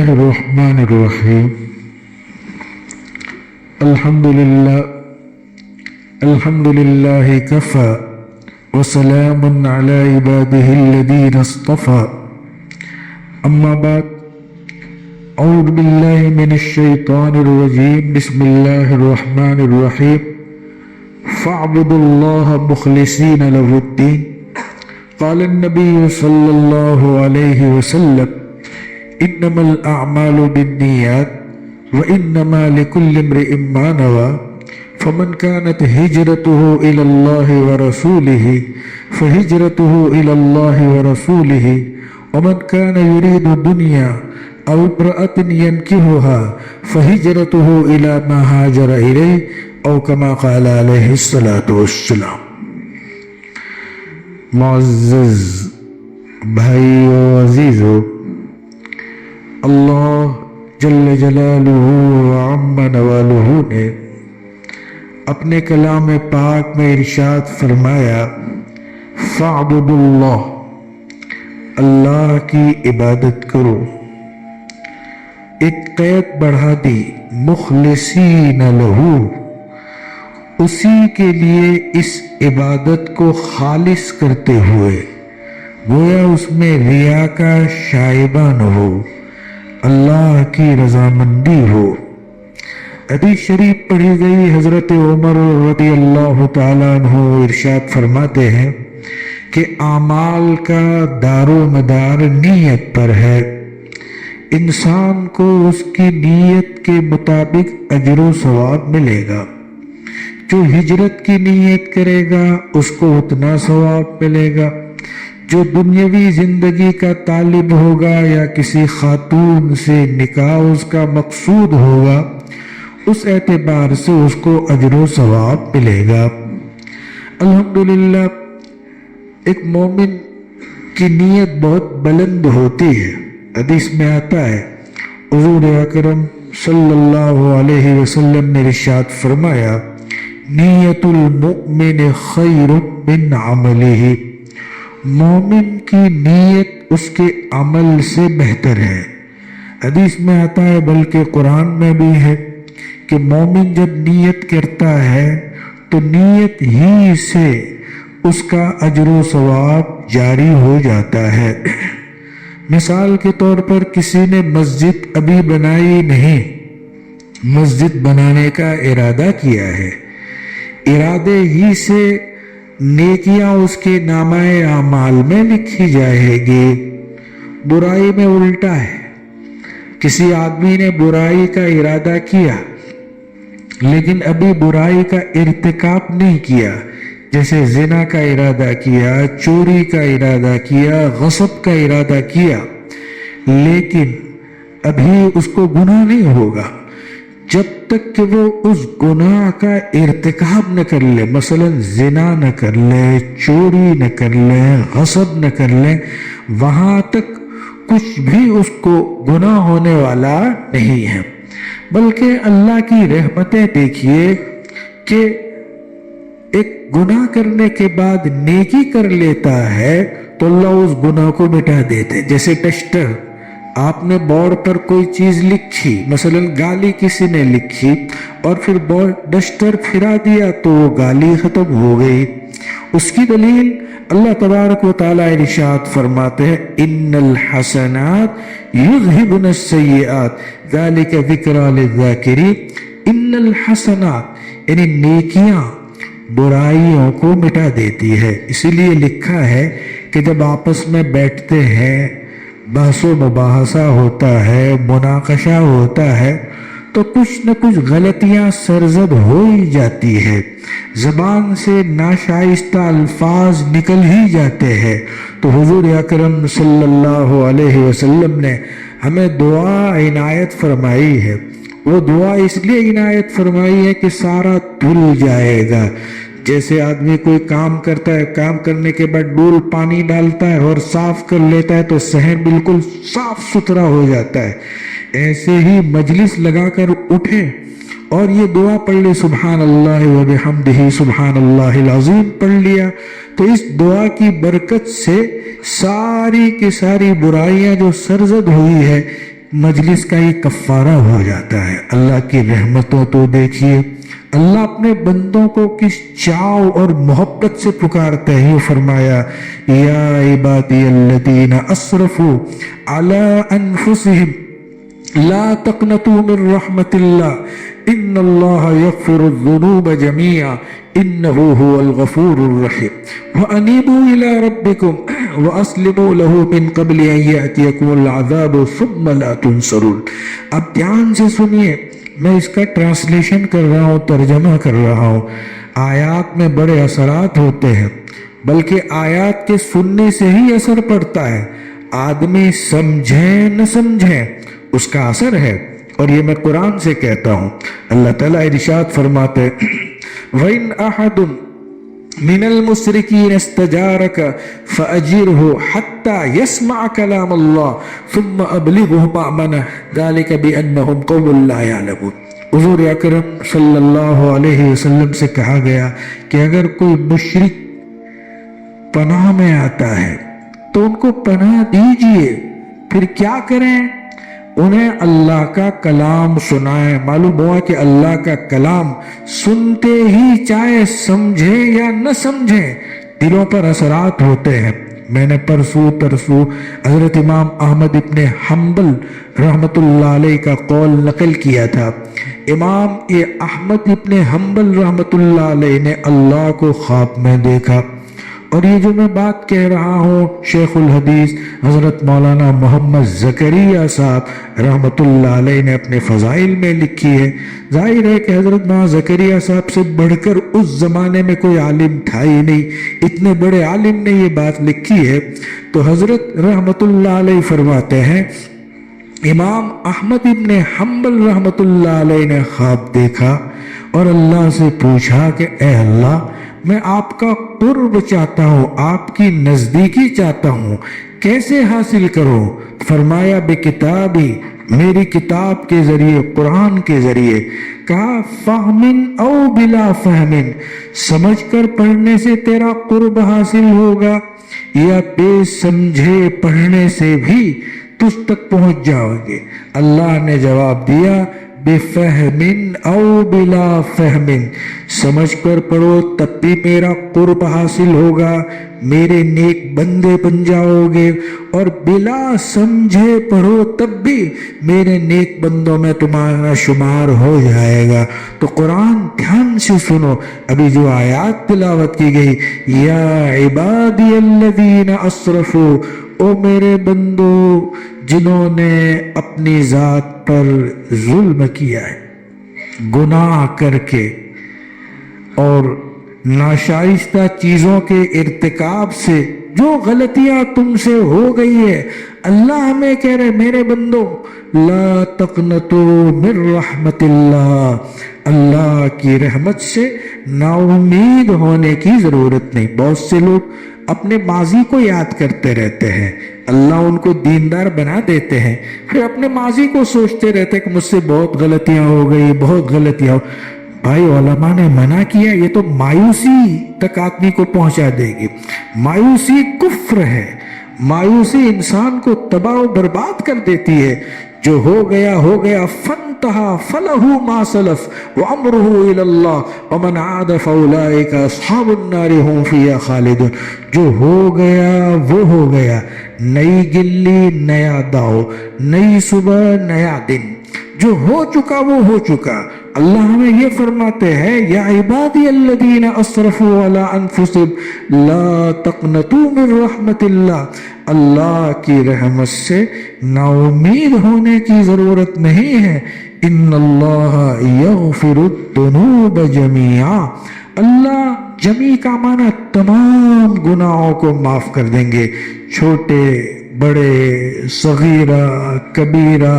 الرحمن الرحيم الحمد لله كفى وسلام على عباده الذين اصطفى أما بعد أعوذ بالله من الشيطان الرجيم بسم الله الرحمن الرحيم فاعبدوا الله مخلصين له الدين قال النبي صلى الله عليه وسلم انما الاعمال بالنيات وانما لكل امرئ ما نوى فمن كانت هجرته الى الله ورسوله فهجرته الى الله ورسوله ومن كان يريد دنيا او امرأة ينكحها فهجرته الى ما هاجر اليه او كما قال عليه الصلاة والسلام۔ معزز بھائیو عزیزو، اللہ جل جلالہ وعم نوالہ نے اپنے کلام پاک میں ارشاد فرمایا فاعبدوا اللہ، اللہ کی عبادت کرو۔ ایک قید بڑھا دی مخلصین لہو، اسی کے لیے اس عبادت کو خالص کرتے ہوئے، گویا اس میں ریا کا شائبہ نہ ہو، اللہ کی رضامندی ہو۔ حدیث شریف پڑھی گئی، حضرت عمر رضی اللہ تعالیٰ عنہ ارشاد فرماتے ہیں کہ اعمال کا دار و مدار نیت پر ہے، انسان کو اس کی نیت کے مطابق اجر و ثواب ملے گا۔ جو ہجرت کی نیت کرے گا اس کو اتنا ثواب ملے گا، جو دنیاوی زندگی کا طالب ہوگا یا کسی خاتون سے نکاح اس کا مقصود ہوگا، اس اعتبار سے اس کو اجر و ثواب ملے گا۔ الحمدللہ ایک مومن کی نیت بہت بلند ہوتی ہے۔ حدیث میں آتا ہے حضور اکرم صلی اللہ علیہ وسلم نے ارشاد فرمایا نیت المؤمن خیر من عملہ، مومن کی نیت اس کے عمل سے بہتر ہے۔ حدیث میں آتا ہے، بلکہ قرآن میں بھی ہے کہ مومن جب نیت کرتا ہے تو نیت ہی سے اس کا اجر و ثواب جاری ہو جاتا ہے۔ مثال کے طور پر کسی نے مسجد ابھی بنائی نہیں، مسجد بنانے کا ارادہ کیا ہے، ارادے ہی سے نیکیاں اس کے نامہ اعمال میں لکھی جائے گی۔ برائی میں الٹا ہے، کسی آدمی نے برائی کا ارادہ کیا لیکن ابھی برائی کا ارتکاب نہیں کیا، جیسے زنا کا ارادہ کیا، چوری کا ارادہ کیا، غصب کا ارادہ کیا، لیکن ابھی اس کو گناہ نہیں ہوگا جب تک کہ وہ اس گناہ کا ارتکاب نہ کر لے، مثلا زنا نہ کر لے، چوری نہ کر لے، غصب نہ کر لے، وہاں تک کچھ بھی اس کو گناہ ہونے والا نہیں ہے۔ بلکہ اللہ کی رحمتیں دیکھیے کہ ایک گناہ کرنے کے بعد نیکی کر لیتا ہے تو اللہ اس گناہ کو مٹا دیتے۔ جیسے ڈسٹر، آپ نے بورڈ پر کوئی چیز لکھی، مثلا گالی کسی نے لکھی اور پھر ڈسٹر پھرا دیا تو وہ گالی ختم ہو گئی۔ اس کی دلیل اللہ تبارک و تعالیٰ ارشاد فرماتے ہیں ان الحسنات یذہبن السیئات ذالک ذکری للذاکرین۔ ان الحسنات یعنی نیکیاں برائیوں کو مٹا دیتی ہے۔ اسی لیے لکھا ہے کہ جب آپس میں بیٹھتے ہیں، بحث و مباحثہ ہوتا ہے، مناقشہ ہوتا ہے تو کچھ نہ کچھ غلطیاں سرزد ہو ہی جاتی ہے، زبان سے ناشائستہ الفاظ نکل ہی جاتے ہیں۔ تو حضور اکرم صلی اللہ علیہ وسلم نے ہمیں دعا عنایت فرمائی ہے۔ وہ دعا اس لیے عنایت فرمائی ہے کہ سارا دھل جائے گا۔ جیسے آدمی کوئی کام کرتا ہے، کام کرنے کے بعد ڈول پانی ڈالتا ہے اور صاف کر لیتا ہے تو صحن بالکل صاف ستھرا ہو جاتا ہے، ایسے ہی مجلس لگا کر اٹھے اور یہ دعا پڑھ لی سبحان اللہ و بحمدہ سبحان اللہ العظیم پڑھ لیا تو اس دعا کی برکت سے ساری کی ساری برائیاں جو سرزد ہوئی ہے مجلس کا یہ کفارہ ہو جاتا ہے۔ اللہ کی رحمتوں تو دیکھیے، اللہ اپنے بندوں کو کس چاو اور محبت سے پکارتے ہیں۔ فرمایا یا عبادی الذین اسرفوا علی انفسہم لا تقنطوا من رحمت اللہ ان اللہ یغفر الذنوب جميعا انه هو الغفور الرحیم وانیبوا الی ربکم واسلموا له من قبل ان یأتیکم العذاب ثم لا تنصرون۔ اب دھیان سے سنیے، میں اس کا ٹرانسلیشن کر رہا ہوں، ترجمہ کر رہا ہوں۔ آیات میں بڑے اثرات ہوتے ہیں، بلکہ آیات کے سننے سے ہی اثر پڑتا ہے۔ آدمی سمجھیں نہ سمجھیں اس کا اثر ہے، اور یہ میں قرآن سے کہتا ہوں۔ اللہ تعالیٰ ارشاد فرماتے ہیں وَإِنْ أَحَدٌ مِّنَ الْمُشْرِكِينَ اسْتَجَارَكَ فَأَجِرْهُ حَتَّى يَسْمَعَ كَلَامَ اللَّهِ ثُمَّ أَبْلِغْهُ مَأْمَنَهُ ذَلِكَ بِأَنَّهُمْ قَوْمٌ لَا يَعْلَمُونَ۔ حضور اکرم صلی اللہ علیہ وسلم سے کہا گیا کہ اگر کوئی مشرک پناہ میں آتا ہے تو ان کو پناہ دیجئے، پھر کیا کریں؟ انہیں اللہ کا کلام سنائیں۔ معلوم ہوا کہ اللہ کا کلام سنتے ہی چاہے سمجھیں یا نہ سمجھیں دلوں پر اثرات ہوتے ہیں۔ میں نے پرسوں ترسوں حضرت امام احمد ابن حنبل رحمت اللہ علیہ کا قول نقل کیا تھا۔ امام احمد ابن حنبل رحمت اللہ علیہ نے اللہ کو خواب میں دیکھا، اور یہ جو میں بات کہہ رہا ہوں شیخ الحدیث حضرت مولانا محمد زکریا صاحب رحمت اللہ علیہ نے اپنے فضائل میں لکھی ہے۔ ظاہر ہے کہ حضرت مولانا زکریا صاحب سے بڑھ کر اس زمانے میں کوئی عالم تھا ہی نہیں، اتنے بڑے عالم نے یہ بات لکھی ہے۔ تو حضرت رحمت اللہ علیہ فرماتے ہیں امام احمد ابن حنبل رحمت اللہ علیہ نے خواب دیکھا اور اللہ سے پوچھا کہ اے اللہ، میں آپ کا قرب چاہتا ہوں، آپ کی نزدیکی چاہتا ہوں، کیسے حاصل کروں؟ فرمایا بکتابی، میری کتاب کے ذریعے، قرآن کے ذریعے۔ کہا فہمن او بلا فہمن، سمجھ کر پڑھنے سے تیرا قرب حاصل ہوگا یا بے سمجھے پڑھنے سے بھی تجھ تک پہنچ جاؤ گے؟ اللہ نے جواب دیا بفہمن او بلا فہمن، سمجھ کر پڑھو تب بھی میرا قرب حاصل ہوگا، میرے نیک بندے بن جاؤ گے، اور بلا سمجھے پڑھو تب بھی میرے نیک بندوں میں تمہارا شمار ہو جائے گا۔ تو قرآن دھیان سے سنو، ابھی جو آیات تلاوت کی گئی، یا عبادی الذین اسرفوا، او میرے بندو جنہوں نے اپنی ذات پر ظلم کیا ہے، گناہ کر کے اور ناشائستہ چیزوں کے ارتکاب سے جو غلطیاں تم سے ہو گئی ہے، اللہ ہمیں کہہ رہے میرے بندو لا تقنطوا من رحمت اللہ، اللہ کی رحمت سے نا امید ہونے کی ضرورت نہیں۔ بہت سے لوگ اپنے ماضی کو یاد کرتے رہتے ہیں، اللہ ان کو دیندار بنا دیتے ہیں، پھر اپنے ماضی کو سوچتے رہتے ہیں کہ مجھ سے بہت غلطیاں ہو گئی، بہت غلطیاں ہو۔ بھائی علماء نے منع کیا، یہ تو مایوسی تک آدمی کو پہنچا دے گی۔ مایوسی کفر ہے، مایوسی انسان کو تباہ و برباد کر دیتی ہے۔ جو ہو گیا ہو گیا، فانتہا فلہ ما سلف وامرہ الی اللہ ومن عاد فاولئک اصحاب النار هم فیہا خالدون۔ جو ہو گیا وہ ہو گیا، نئی گلی نیا داؤ، نئی صبح نیا دن، جو ہو چکا وہ ہو چکا۔ اللہ ہمیں یہ فرماتے ہیں یا عبادی الذین اسرفوا علی انفسہم لا تقنطوا من رحمت اللہ، اللہ کی رحمت سے نا امید ہونے کی ضرورت نہیں ہے۔ ان اللہ یغفر الذنوب جميعا، اللہ جمیع کا معنی تمام گناہوں کو معاف کر دیں گے، چھوٹے بڑے صغیرہ کبیرہ،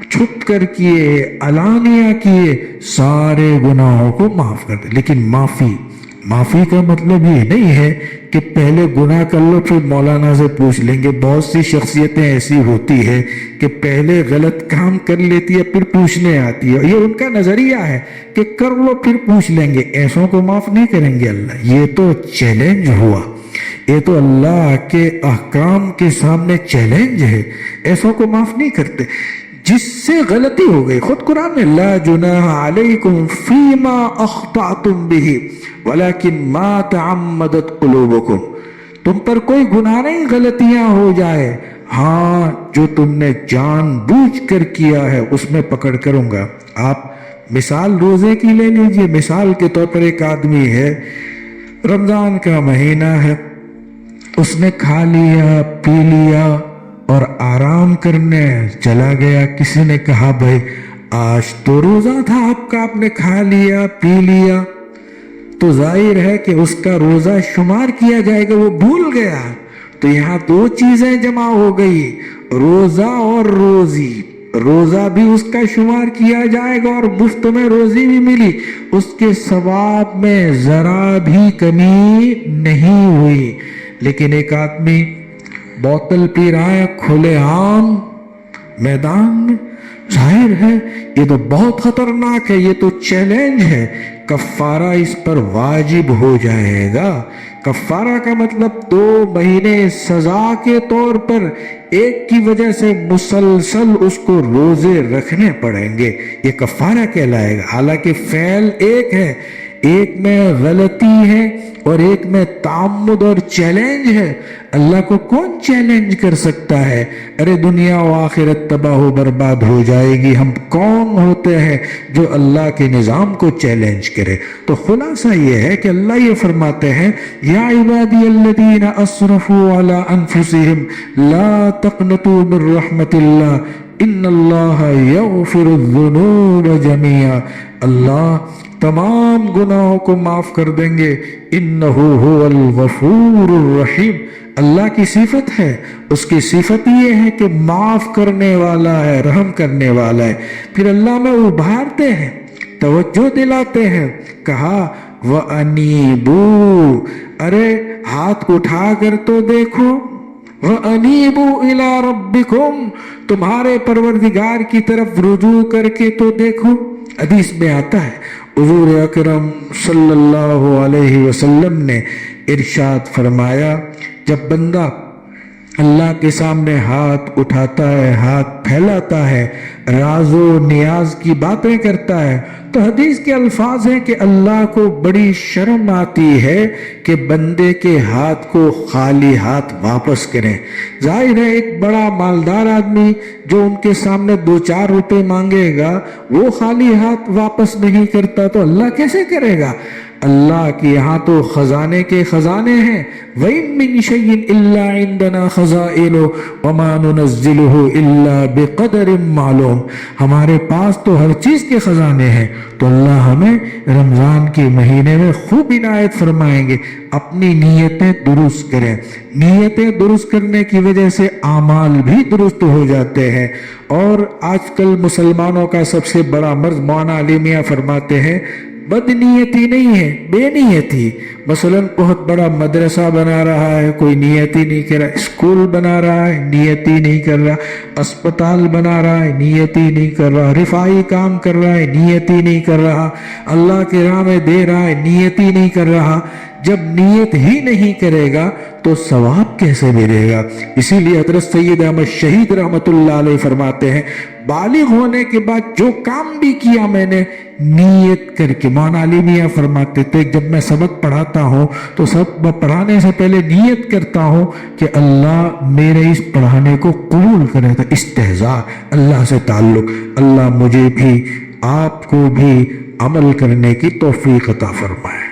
چھپ کر کیے علانیہ کیے، سارے گناہوں کو معاف کر دیں۔ لیکن معافی کا مطلب یہ نہیں ہے کہ پہلے گناہ کر لو پھر مولانا سے پوچھ لیں گے۔ بہت سی شخصیتیں ایسی ہوتی ہے کہ پہلے غلط کام کر لیتی ہے پھر پوچھنے آتی ہے، یہ ان کا نظریہ ہے کہ کر لو پھر پوچھ لیں گے، ایسوں کو معاف نہیں کریں گے اللہ۔ یہ تو چیلنج ہوا، یہ تو اللہ کے احکام کے سامنے چیلنج ہے، ایسوں کو معاف نہیں کرتے۔ جس سے غلطی ہو گئی، خود قرآن میں لا جناح علیکم فیما اخطأتم بہ ولکن ما تعمدت قلوبکم، تم پر کوئی گناہ نہیں غلطیاں ہو جائے، ہاں جو تم نے جان بوجھ کر کیا ہے اس میں پکڑ کروں گا۔ آپ مثال روزے کی لے لیجئے، مثال کے طور پر ایک آدمی ہے، رمضان کا مہینہ ہے، اس نے کھا لیا پی لیا اور آرام کرنے چلا گیا۔ کسی نے کہا بھائی آج تو روزہ تھا آپ کا، آپ نے کھا لیا پی لیا، تو ظاہر ہے کہ اس کا روزہ شمار کیا جائے گا، وہ بھول گیا۔ تو یہاں دو چیزیں جمع ہو گئی، روزہ اور روزی۔ روزہ بھی اس کا شمار کیا جائے گا اور مفت میں روزی بھی ملی، اس کے ثواب میں ذرا بھی کمی نہیں ہوئی۔ لیکن ایک آدمی بوتل پی رہا ہے کھلے عام میدان میں، ظاہر ہے یہ تو بہت خطرناک ہے، یہ تو چیلنج ہے، کفارہ اس پر واجب ہو جائے گا۔ کفارہ کا مطلب 2 مہینے سزا کے طور پر ایک کی وجہ سے مسلسل اس کو روزے رکھنے پڑیں گے، یہ کفارہ کہلائے گا۔ حالانکہ فعل ایک ہے، ایک میں غلطی ہے اور ایک میں تعمد اور چیلنج ہے۔ اللہ کو کون چیلنج کر سکتا ہے؟ ارے دنیا و آخرت تباہ و برباد ہو جائے گی، ہم کون ہوتے ہیں جو اللہ کے نظام کو چیلنج کرے؟ تو خلاصہ یہ ہے کہ اللہ یہ فرماتے ہیں یا عبادی الذین اسرفوا علی انفسہم لا تقنطوا من رحمت اللہ ان اللہ یغفر الذنوب جميعا، اللہ تمام گناہوں کو معاف کر دیں گے، انہ هو الغفور الرحیم، اللہ کی صفت ہے، اس کی صفت یہ ہے کہ معاف کرنے والا ہے، رحم کرنے والا ہے۔ پھر اللہ میں ابھارتے ہیں، توجہ دلاتے ہیں، کہا وَأَنِيبُوا، ارے ہاتھ اٹھا کر تو دیکھو، وَأَنِيبُوا إِلَىٰ رَبِّكُمْ، تمہارے پروردگار کی طرف رجوع کر کے تو دیکھو۔ حدیث میں آتا ہے حضور اکرم صلی اللہ علیہ وسلم نے ارشاد فرمایا، جب بندہ اللہ کے سامنے ہاتھ اٹھاتا ہے، ہاتھ پھیلاتا ہے، راز و نیاز کی باتیں کرتا ہے، تو حدیث کے الفاظ ہیں کہ اللہ کو بڑی شرم آتی ہے کہ بندے کے ہاتھ کو خالی ہاتھ واپس کریں۔ ظاہر ہے ایک بڑا مالدار آدمی جو ان کے سامنے 2-4 روپے مانگے گا، وہ خالی ہاتھ واپس نہیں کرتا تو اللہ کیسے کرے گا؟ اللہ کے یہاں تو خزانے کے خزانے ہیں، وَإِن مِّن شَيْءٍ إِلَّا عِندَنَا خَزَائِنُهُ وَمَا نُنَزِّلُهُ إِلَّا بِقَدَرٍ مَّعْلُومٍ، ہمارے پاس تو ہر چیز کے خزانے ہیں۔ تو اللہ ہمیں رمضان کے مہینے میں خوب عنایت فرمائیں گے، اپنی نیتیں درست کریں، نیتیں درست کرنے کی وجہ سے اعمال بھی درست ہو جاتے ہیں۔ اور آج کل مسلمانوں کا سب سے بڑا مرض، مولانا علی میاں فرماتے ہیں، بد نیتی نہیں ہے، بے نیتی۔ مثلا بہت بڑا مدرسہ بنا رہا ہے، کوئی نیتی نہیں کر رہا، اسکول بنا رہا ہے، نیتی نہیں کر رہا، اسپتال بنا رہا ہے، نیتی نہیں کر رہا، رفائی کام کر رہا ہے، نیتی نہیں کر رہا، اللہ کے راہ میں دے رہا ہے، نیتی نہیں کر رہا۔ جب نیت ہی نہیں کرے گا تو ثواب کیسے ملے گا؟ اسی لیے حضرت سید احمد شہید رحمت اللہ علیہ فرماتے ہیں، بالغ ہونے کے بعد جو کام بھی کیا میں نے نیت کر کے، مولانا علی میاں فرماتے تھے جب میں سبق پڑھاتا ہوں تو سبق پڑھانے سے پہلے نیت کرتا ہوں کہ اللہ میرے اس پڑھانے کو قبول کرے، تو استہزاء، اللہ سے تعلق، اللہ مجھے بھی آپ کو بھی عمل کرنے کی توفیق عطا فرمائے۔